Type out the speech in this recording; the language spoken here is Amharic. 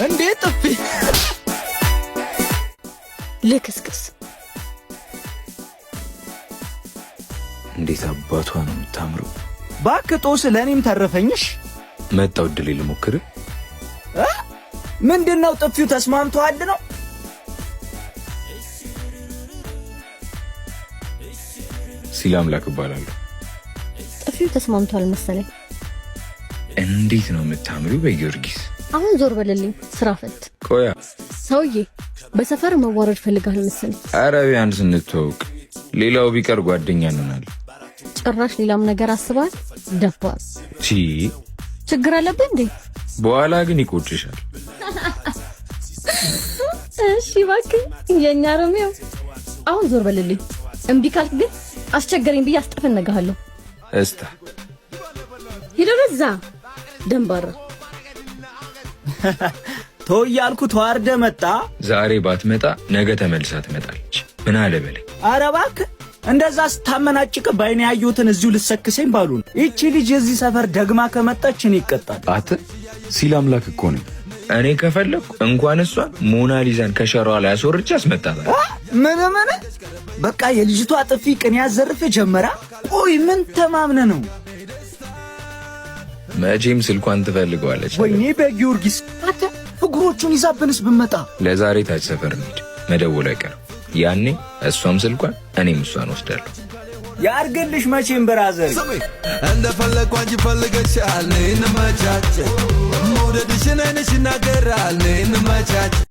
እንዴት ጥፊ ልክስክስ እንዴት አባቷ ነው የምታምረው። ባክጦስ ለኔም ተረፈኝሽ። መጣው ድል ልሞክር። ምንድነው ጥፊው ተስማምቷል ነው? ሲላምላክ እባላለሁ። ጥፊው ተስማምቷል መሰለኝ። እንዴት ነው የምታምሪው በጊዮርጊስ። አሁን ዞር በልልኝ ስራ ፈት። ቆያ ሰውዬ በሰፈር መዋረድ ፈልጋል መሰለኝ። ኧረ ቢያንስ እንተዋወቅ፣ ሌላው ቢቀር ጓደኛ እንሆናለን። ጭራሽ ሌላም ነገር አስባል። ደፋር ችግር አለብህ እንዴ? በኋላ ግን ይቆጭሻል። እሺ እባክህ የኛ ሮሚዮ አሁን ዞር በልልኝ። እምቢ ካልክ ግን አስቸገረኝ ብዬ አስጠፈነግሃለሁ። እስታ ይደረዛ ደንባራ ተወያልኩ ተዋርደ መጣ። ዛሬ ባትመጣ ነገ ተመልሳ ትመጣለች። ምን አለ በለኝ። ኧረ እባክህ እንደዛ ስታመናጭቅ ባይኔ ያዩትን እዚሁ ልሰክሰኝ ባሉን። እቺ ልጅ የዚህ ሰፈር ደግማ ከመጣች እኔ ይቀጣል። አት ሲላምላክ እኮ ነው። እኔ ከፈለኩ እንኳን እሷን ሞናሊዛን ከሸራዋ ላይ አስወርጄ አስመጣታለሁ። ምን በቃ የልጅቷ ጥፊ ቅን ያዘርፍ ጀመራ። ቆይ ምን ተማምነ ነው? መቼም ስልኳን ትፈልገዋለች። ወይኔ በጊዮርጊስ አታ እግሮቹን ይዛብንስ ብመጣ። ለዛሬ ታች ሰፈር እንሂድ፣ መደወል አይቀርም። ያኔ እሷም ስልኳን እኔም እሷን ወስዳለሁ። ያርግልሽ መቼም ብራዘር። እንደፈለኩ አንቺ ፈልገሻል። ነይ እንመቻች፣ መውደድሽን አይንሽ ይናገራል። ነይ እንመቻች